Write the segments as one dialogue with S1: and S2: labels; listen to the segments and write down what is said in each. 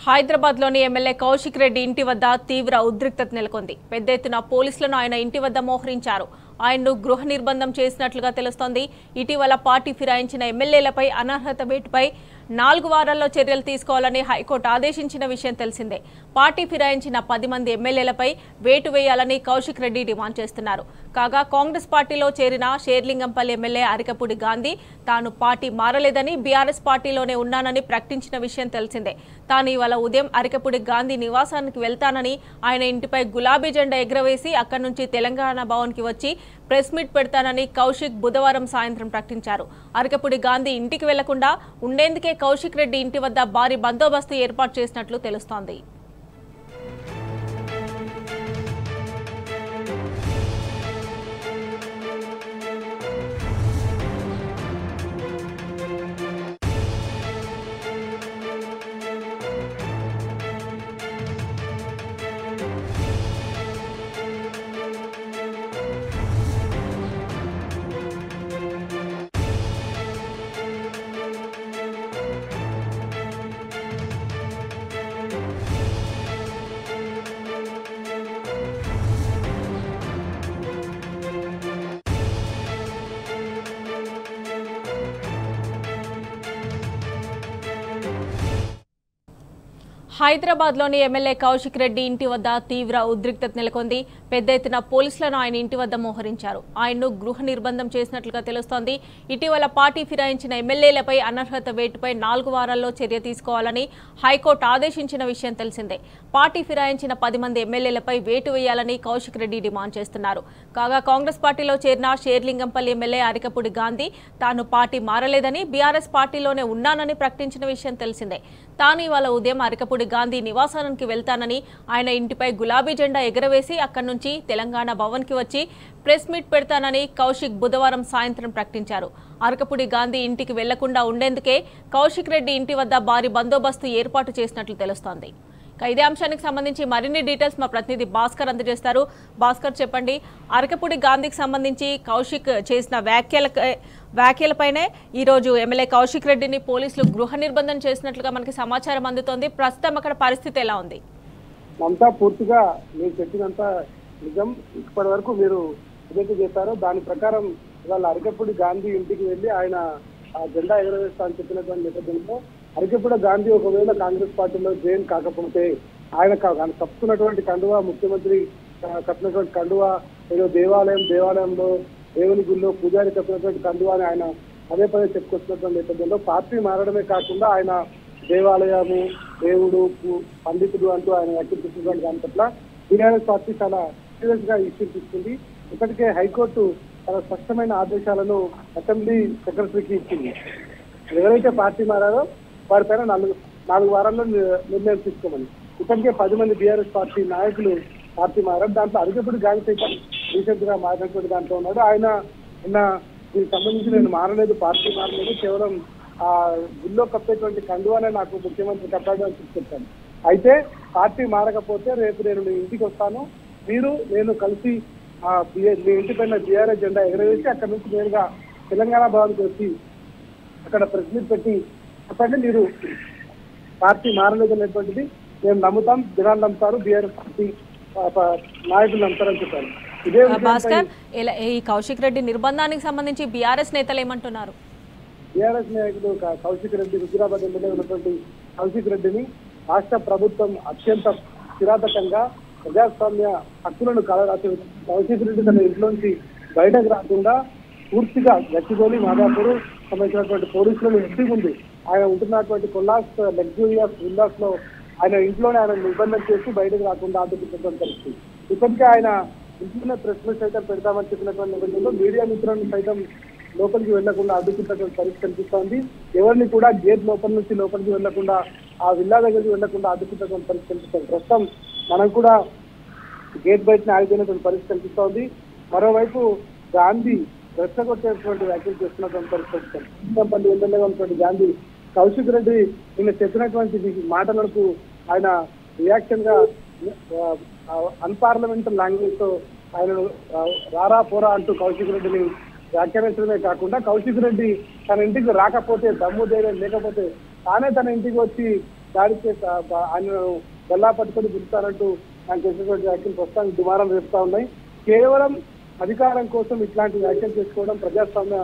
S1: హైదరాబాద్లోని ఎమ్మెల్యే కౌశిక్ రెడ్డి ఇంటి వద్ద తీవ్ర ఉద్రిక్తత నెలకొంది. పెద్ద ఎత్తున పోలీసులను ఆయన ఇంటి వద్ద మోహరించారు. ఆయన్ను గృహ నిర్బంధం చేసినట్లుగా తెలుస్తోంది. ఇటీవల పార్టీ ఫిరాయించిన ఎమ్మెల్యేలపై అనర్హత వేటుపై 4 వారాల్లో చర్యలు తీసుకోవాలని హైకోర్టు ఆదేశించిన విషయం తెలిసిందే. పార్టీ ఫిరాయించిన 10 మంది ఎమ్మెల్యేలపై వేటు వేయాలని కౌశిక్ రెడ్డి డిమాండ్ చేస్తున్నారు. కాగా కాంగ్రెస్ పార్టీలో చేరిన షేర్లింగంపల్లి ఎమ్మెల్యే అరికపూడి గాంధీ తాను పార్టీ మారలేదని, బీఆర్ఎస్ పార్టీలోనే ఉన్నానని ప్రకటించిన విషయం తెలిసిందే. తాను ఇవాళ ఉదయం అరికపూడి గాంధీ నివాసానికి వెళ్తానని, ఆయన ఇంటిపై గులాబీ జెండా ఎగురవేసి అక్కడి నుంచి తెలంగాణ భవన్కి వచ్చి ప్రెస్ మీట్ పెడతానని కౌశిక్ బుధవారం సాయంత్రం ప్రకటించారు. అరికపూడి గాంధీ ఇంటికి వెళ్లకుండా ఉండేందుకే కౌశిక్ రెడ్డి ఇంటి వద్ద భారీ బందోబస్తు ఏర్పాటు చేసినట్లు తెలుస్తోంది. హైదరాబాద్లోని ఎమ్మెల్యే కౌశిక్ రెడ్డి ఇంటి వద్ద తీవ్ర ఉద్రిక్తత నెలకొంది. పెద్ద ఎత్తున పోలీసులను ఆయన ఇంటి వద్ద మోహరించారు. ఆయన్ను గృహ నిర్బంధం చేసినట్లుగా తెలుస్తోంది. ఇటీవల పార్టీ ఫిరాయించిన ఎమ్మెల్యేలపై అనర్హత వేటుపై 4 వారాల్లో చర్య తీసుకోవాలని హైకోర్టు ఆదేశించిన విషయం తెలిసిందే. పార్టీ ఫిరాయించిన 10 మంది ఎమ్మెల్యేలపై వేటు వేయాలని కౌశిక్ రెడ్డి డిమాండ్ చేస్తున్నారు. కాగా కాంగ్రెస్ పార్టీలో చేరిన షేర్లింగంపల్లి ఎమ్మెల్యే అరికపూడి గాంధీ తాను పార్టీ మారలేదని, బీఆర్ఎస్ పార్టీలోనే ఉన్నానని ప్రకటించిన విషయం తెలిసిందే. తాను ఇవాళ ఉదయం అరికపూడి గాంధీ నివాసానికి వెళ్తానని, ఆయన ఇంటిపై గులాబీ జెండా ఎగరవేసి అక్కడి నుంచి తెలంగాణ భవన్కి వచ్చి ప్రెస్ మీట్ పెడతానని కౌశిక్ బుధవారం సాయంత్రం ప్రకటించారు. అరకపూడి గాంధీ ఇంటికి వెళ్లకుండా ఉండేందుకే కౌశిక్ రెడ్డి ఇంటి వద్ద భారీ బందోబస్తు ఏర్పాటు చేసినట్లు తెలుస్తోంది. ఇదే అంశానికి సంబంధించి మరిన్ని డీటెయిల్స్ మా ప్రతినిధి భాస్కర్ అందజేస్తారు. భాస్కర్, చెప్పండి. అరకపూడి గాంధీకి సంబంధించి కౌశిక్ చేసిన వ్యాఖ్యలపైనే ఈరోజు ఎమ్మెల్యే కౌశిక్ రెడ్డిని పోలీసులు గృహ నిర్బంధం చేసినట్లుగా మనకి సమాచారం అందుతోంది. ప్రస్తుతం అక్కడ పరిస్థితి ఎలా ఉంది?
S2: అంతా పూర్తిగా మీరు చెప్పినంత నిజం. ఇప్పటి వరకు మీరు ఏదైతే చేస్తారో దాని ప్రకారం ఇవాళ అరకపూడి గాంధీ ఇంటికి వెళ్ళి ఆయన జెండా ఎగరవేస్తా అని చెప్పినటువంటి నేపథ్యంలో అరకపూడి గాంధీ ఒకవేళ కాంగ్రెస్ పార్టీలో జాయిన్ కాకపోతే ఆయన కప్పుకున్నటువంటి కండువా, ముఖ్యమంత్రి కప్పినటువంటి కండువా, ఏదో దేవాలయంలో దేవుని గుళ్ళో పూజారి కప్పినటువంటి కండువా అని ఆయన పదే పదే చెప్పుకొచ్చినటువంటి నేపథ్యంలో పార్టీ మారడమే కాకుండా ఆయన దేవాలయము, దేవుడు, పండితుడు అంటూ ఆయన వ్యాఖ్యానించినటువంటి దాని పట్ల బీఆర్ఎస్ పార్టీ చాలా సీరియస్ గా ఇష్యూ తీసుకుంది. ఇప్పటికే హైకోర్టు చాలా స్పష్టమైన ఆదేశాలను అసెంబ్లీ సెక్రటరీకి ఇచ్చింది. ఎవరైతే పార్టీ మారారో వారిపైన 4 వారాల్లో నిర్ణయం తీసుకోమని. ఇప్పటికే 10 మంది బీఆర్ఎస్ పార్టీ నాయకులు పార్టీ మారారు. దాంట్లో అరికపూడి గాంధీ సైతం రీసెంట్ గా మారినటువంటి దాంట్లో ఉన్నాడు. ఆయన నిన్న దీనికి సంబంధించి నేను మారలేదు, పార్టీ మారలేదు, కేవలం ఆ గుళ్ళో కప్పేటువంటి కండువానే నాకు ముఖ్యమంత్రి కట్టాడు అని చెప్తాను. అయితే పార్టీ మారకపోతే రేపు నేను మీ ఇంటికి వస్తాను, నేను కలిసి మీ ఇంటి పైన బీఆర్ఎస్ జెండా ఎగరవేసి అక్కడ నుంచి నేరుగా తెలంగాణ భవన్కి వచ్చి అక్కడ ప్రెస్ మీట్ పెట్టి చెప్పండి మీరు పార్టీ మారలేదు అనేటువంటిది మేము నమ్ముతాం, జనాలు నమ్ముతారు, బీఆర్ఎస్ పార్టీ నాయకులు నమ్ముతారని చెప్పారు. ఇదే
S1: భాస్కర్, ఈ కౌశిక్ రెడ్డి నిర్బంధానికి సంబంధించి బీఆర్ఎస్ నేతలు ఏమంటున్నారు?
S2: బీఆర్ఎస్ నాయకులు కౌశిక్ రెడ్డి, హుజూరాబాద్ ఎమ్మెల్యే ఉన్నటువంటి కౌశిక్ రెడ్డిని రాష్ట్ర ప్రభుత్వం అత్యంత కిరాతకంగా ప్రజాస్వామ్య హక్కులను కాలరాసి కౌశిక్ రెడ్డి తన ఇంట్లోంచి బయటకు రాకుండా పూర్తిగా గచ్చిబౌలి, మాదాపూర్ సంబంధించినటువంటి పోలీసులను ఇంటి ముందు ఆయన ఉంటున్నటువంటి కొల్లాస్ లగ్జూరియస్ విల్లాస్ లో ఆయన ఇంట్లోనే ఆయన నిర్బంధం చేసి బయటకు రాకుండా అడ్డుకున్నటువంటి పరిస్థితి. ఇప్పటికే ఆయన ఇంట్లోనే ప్రెస్ మీట్ సైతం పెడతామని చెప్పినటువంటి నేపథ్యంలో మీడియా మిత్రులను సైతం లోపలికి వెళ్లకుండా అడ్డుకున్నటువంటి పరిస్థితి కనిపిస్తోంది. ఎవరిని కూడా గేట్ లోపల నుంచి లోపలికి వెళ్లకుండా, ఆ విల్లా దగ్గరికి వెళ్లకుండా అడ్డుకున్నటువంటి పరిస్థితి కనిపిస్తుంది. ప్రస్తుతం మనం కూడా గేట్ బయటనే ఆగిపోయినటువంటి పరిస్థితి కనిపిస్తోంది. మరోవైపు గాంధీ రెచ్చగొట్టేటువంటి వ్యాఖ్యలు చేస్తున్నటువంటి పరిస్థితి. పల్లి ఎమ్మెల్యేగా ఉన్నటువంటి గాంధీ కౌశిక్ రెడ్డి నిన్న చెప్పినటువంటి మాటలకు ఆయన రియాక్షన్ గా అన్పార్లమెంటరీ లాంగ్వేజ్ తో ఆయనను రారా పోరా అంటూ కౌశిక్ రెడ్డిని వ్యాఖ్యానించడమే కాకుండా కౌశిక్ రెడ్డి తన ఇంటికి రాకపోతే దమ్ము ధైర్యం లేకపోతే తానే తన ఇంటికి వచ్చి దాడి చేసి ఆయనను గల్లా పట్టుకొని పిలుస్తారంటూ ఆయన చేసినటువంటి వ్యాఖ్యలు ప్రస్తుతానికి దుమారం వేస్తా ఉన్నాయి. కేవలం అధికారం కోసం ఇట్లాంటి వ్యాఖ్యలు చేసుకోవడం ప్రజాస్వామ్య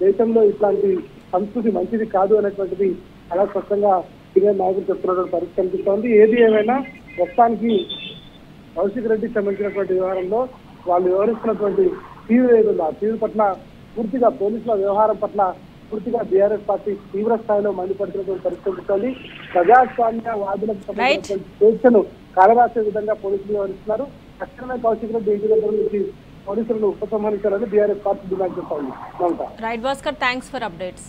S2: దేశంలో ఇట్లాంటి సంస్కృతి మంచిది కాదు అనేటువంటిది చాలా స్పష్టంగా సీనియర్ నాయకులు చెప్తున్నటువంటి పరిస్థితి కనిపిస్తోంది. ఏది ఏమైనా ప్రస్తుతానికి కౌశిక్ రెడ్డికి సంబంధించినటువంటి వ్యవహారంలో వాళ్ళు వ్యవహరిస్తున్నటువంటి తీరు ఏదుందో ఆ తీరు పట్ల పూర్తిగా పోలీసుల వ్యవహారం పట్ల పూర్తిగా బీఆర్ఎస్ పార్టీ తీవ్ర స్థాయిలో మండిపడుతున్నటువంటి పరిస్థితి కనిపిస్తోంది. ప్రజాస్వామ్య వాదులకు సంబంధించినటువంటి స్వేచ్ఛను కాలరాసే విధంగా పోలీసులు వ్యవహరిస్తున్నారు. తక్షణమే కౌశిక్ రెడ్డి ఇంటి దగ్గర నుంచి పోలీసులను ఉపసంహరించాలని బీఆర్ఎస్ పార్టీ డిమాండ్ చేస్తా ఉంది.
S1: Right Bhaskar, thanks for updates.